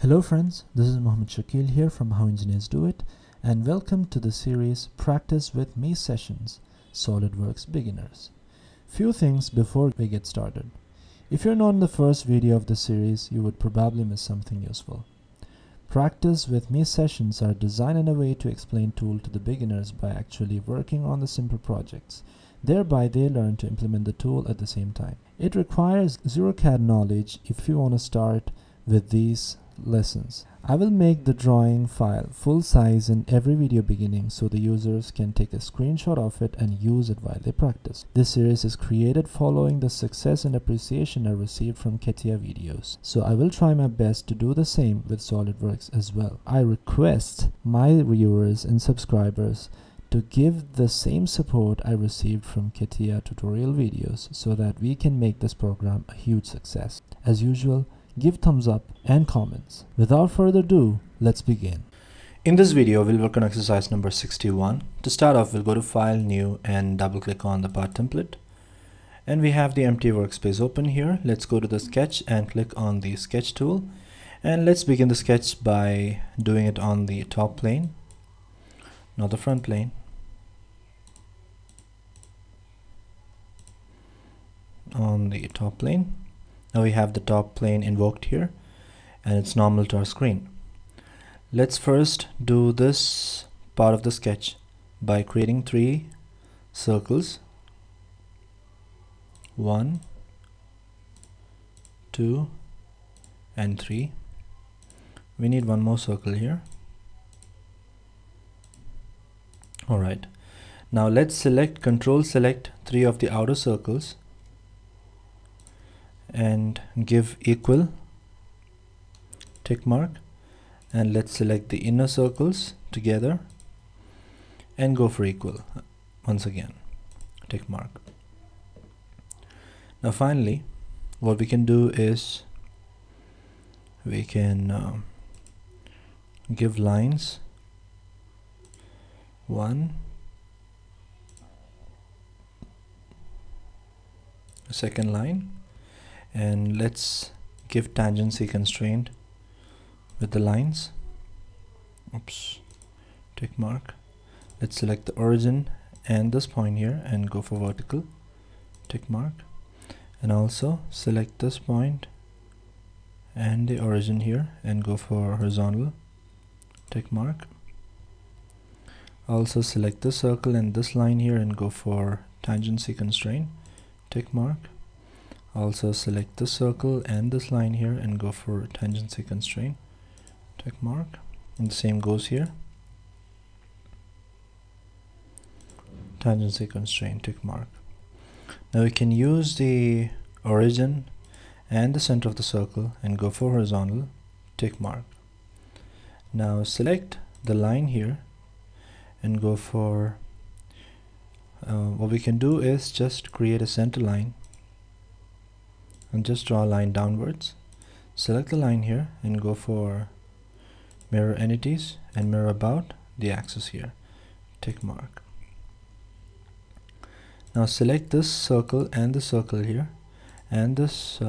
Hello friends, this is Mohammed Shakil here from How Engineers Do It, and welcome to the series Practice with Me Sessions, SolidWorks Beginners. Few things before we get started. If you're not in the first video of the series, you would probably miss something useful. Practice with Me sessions are designed in a way to explain tool to the beginners by actually working on the simple projects. Thereby they learn to implement the tool at the same time. It requires zero CAD knowledge if you want to start with these lessons. I will make the drawing file full size in every video beginning so the users can take a screenshot of it and use it while they practice. This series is created following the success and appreciation I received from CAPA videos, so I will try my best to do the same with SolidWorks as well. I request my viewers and subscribers to give the same support I received from CAPA tutorial videos so that we can make this program a huge success. As usual, give thumbs up and comments. Without further ado, let's begin. In this video, we'll work on exercise number 61. To start off, we'll go to File, New, and double click on the part template. And we have the empty workspace open here. Let's go to the sketch and click on the sketch tool. And let's begin the sketch by doing it on the top plane, not the front plane. On the top plane. Now we have the top plane invoked here and it's normal to our screen. Let's first do this part of the sketch by creating 3 circles. 1, 2, and 3. We need one more circle here. Alright, now let's control select 3 of the outer circles and give equal tick mark, and let's select the inner circles together and go for equal once again, tick mark. Now finally what we can do is we can give lines 1, a second line, and let's give tangency constraint with the lines. Oops, tick mark. Let's select the origin and this point here and go for vertical, tick mark, and also select this point and the origin here and go for horizontal, tick mark. Also select this circle and this line here and go for tangency constraint, tick mark. Also select this circle and this line here and go for tangency constraint, tick mark, and the same goes here, tangency constraint, tick mark. Now we can use the origin and the center of the circle and go for horizontal, tick mark. Now select the line here and go for what we can do is just create a center line and just draw a line downwards. Select the line here and go for mirror entities and mirror about the axis here, tick mark. Now select this circle and the circle here and this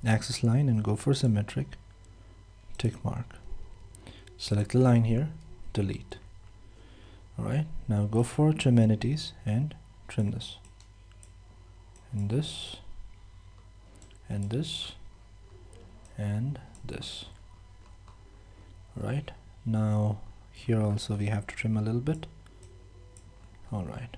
axis line and go for symmetric, tick mark. Select the line here, delete. Alright, now go for trim entities and trim this and this and this and this. Right, now here also we have to trim a little bit. Alright,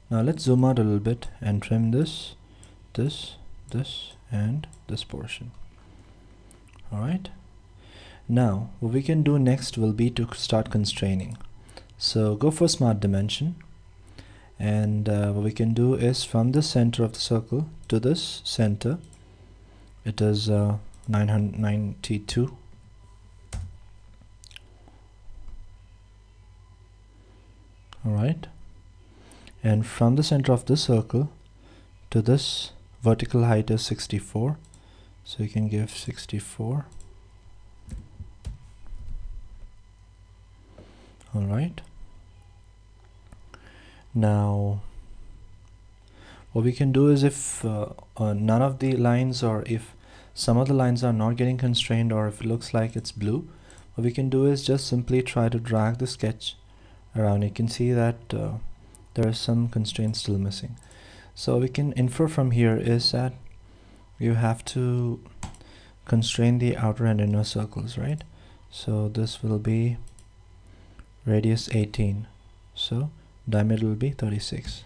now let's zoom out a little bit and trim this, this, and this portion. Alright, now what we can do next will be to start constraining. So go for smart dimension, and what we can do is from the center of the circle to this center, it is 992. Alright, and from the center of this circle to this vertical height is 64, so you can give 64. Alright, now what we can do is if none of the lines, or if some of the lines are not getting constrained, or if it looks like it's blue, what we can do is just simply try to drag the sketch around. You can see that there are some constraints still missing. So we can infer from here is that you have to constrain the outer and inner circles, right? So this will be radius 18, so diameter will be 36,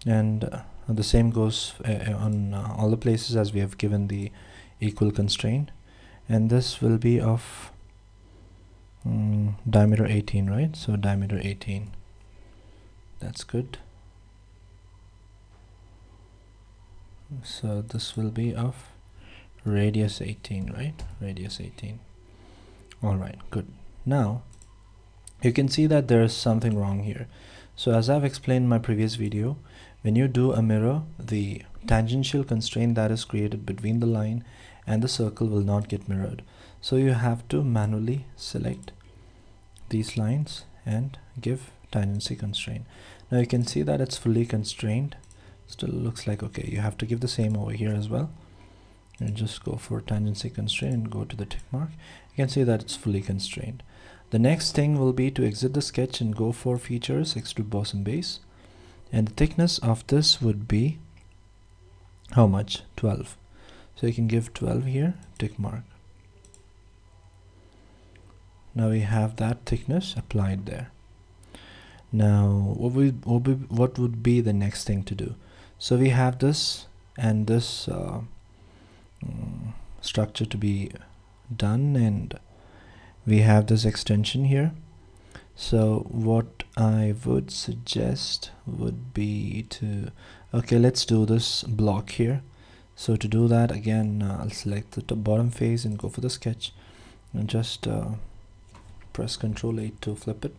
and the same goes on all the places as we have given the equal constraint, and this will be of diameter 18, right? So diameter 18, that's good. So this will be of radius 18, right? Radius 18. All right, good. Now you can see that there is something wrong here. So as I've explained in my previous video, when you do a mirror, the tangential constraint that is created between the line and the circle will not get mirrored. So you have to manually select these lines and give tangency constraint. Now you can see that it's fully constrained. Still looks like okay. You have to give the same over here as well, and just go for tangency constraint and go to the tick mark. You can see that it's fully constrained. The next thing will be to exit the sketch and go for features, extrude boss and base, and the thickness of this would be how much? 12. So you can give 12 here, tick mark. Now we have that thickness applied there. Now what would be the next thing to do? So we have this and this structure to be done, and we have this extension here. So what I would suggest would be to, okay, let's do this block here. So to do that, again, I'll select the bottom face and go for the sketch, and just press Ctrl 8 to flip it,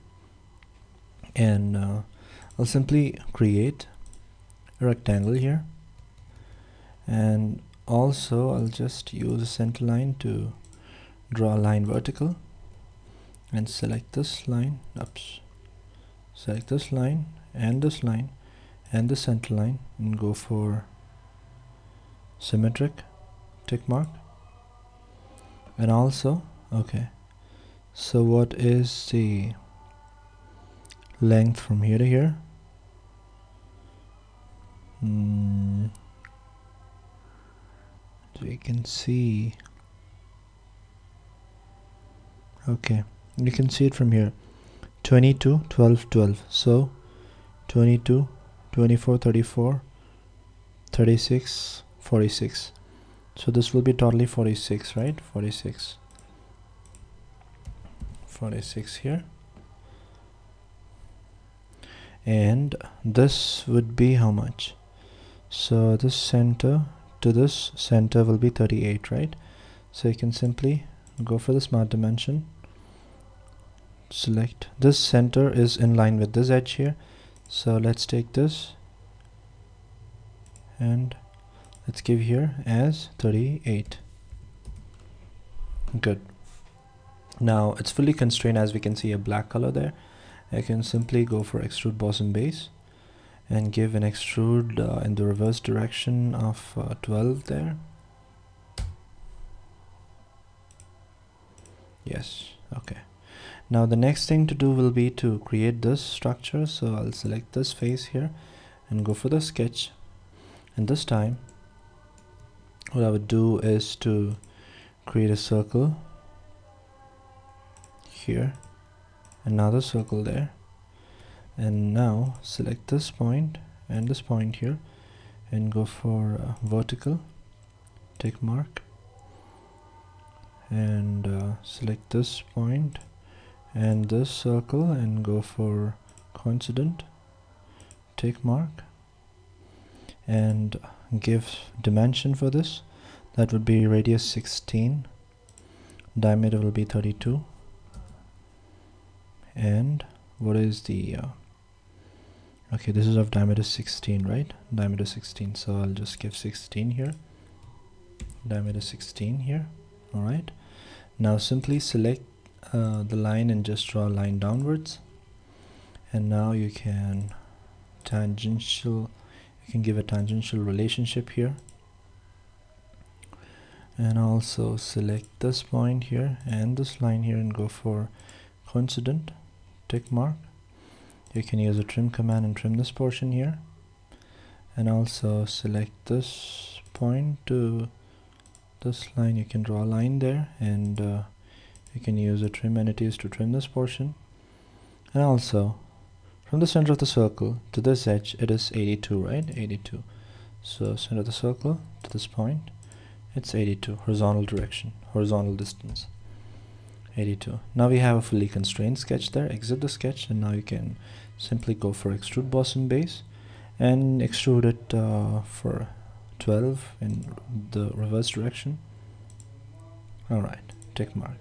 and I'll simply create a rectangle here, and also I'll just use a center line to draw a line vertical, and select this line, select this line and this line and the center line, and go for symmetric, tick mark. And also, okay, so what is the length from here to here? So you can see, okay, you can see it from here, 22, 12, 12. So 22, 24, 34, 36, 46. So this will be totally 46, right? 46 here, and this would be how much? So this center to this center will be 38, right? So you can simply go for the smart dimension, select this center is in line with this edge here, so let's take this and let's give here as 38. Good. Now it's fully constrained, as we can see a black color there. I can simply go for extrude boss and base and give an extrude in the reverse direction of 12 there. Yes, okay. Now the next thing to do will be to create this structure. So I'll select this face here and go for the sketch, and this time what I would do is to create a circle here, another circle there, and now select this point and this point here and go for vertical, tick mark, and select this point and this circle and go for coincident, tick mark, and give dimension for this. That would be radius 16, diameter will be 32, and what is the okay, this is of diameter 16, right? Diameter 16, so I'll just give 16 here, diameter 16 here. All right, now simply select the line and just draw a line downwards, and now you can You can give a tangential relationship here, and also select this point here and this line here and go for coincident, tick mark. You can use a trim command and trim this portion here, and also select this point to this line. You can draw a line there, and you can use a trim entities to trim this portion. And also from the center of the circle to this edge, it is 82, right? 82. So center of the circle to this point, it's 82, horizontal direction, horizontal distance, 82. Now we have a fully constrained sketch there. Exit the sketch, and now you can simply go for extrude boss and base and extrude it for 12 in the reverse direction. Alright, tick mark.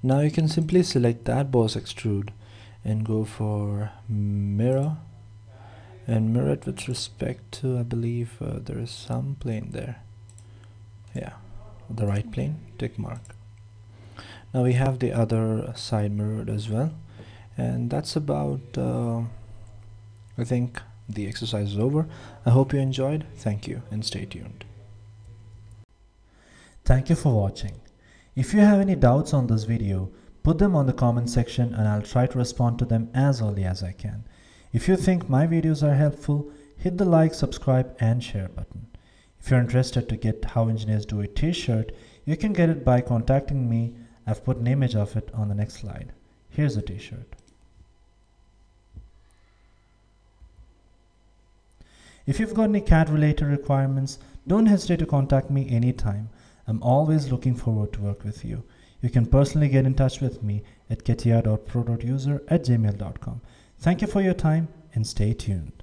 Now you can simply select that boss extrude and go for mirror, and mirror it with respect to, I believe there is some plane there. Yeah, the right plane, tick mark. Now we have the other side mirrored as well, and that's about I think the exercise is over. I hope you enjoyed. Thank you, and stay tuned. Thank you for watching. If you have any doubts on this video, put them on the comment section and I'll try to respond to them as early as I can. If you think my videos are helpful, hit the like, subscribe and share button. If you're interested to get How Engineers Do It t-shirt, you can get it by contacting me. I've put an image of it on the next slide. Here's a t-shirt. If you've got any CAD related requirements, don't hesitate to contact me anytime. I'm always looking forward to work with you. You can personally get in touch with me at ketia.pro.user@gmail.com. Thank you for your time and stay tuned.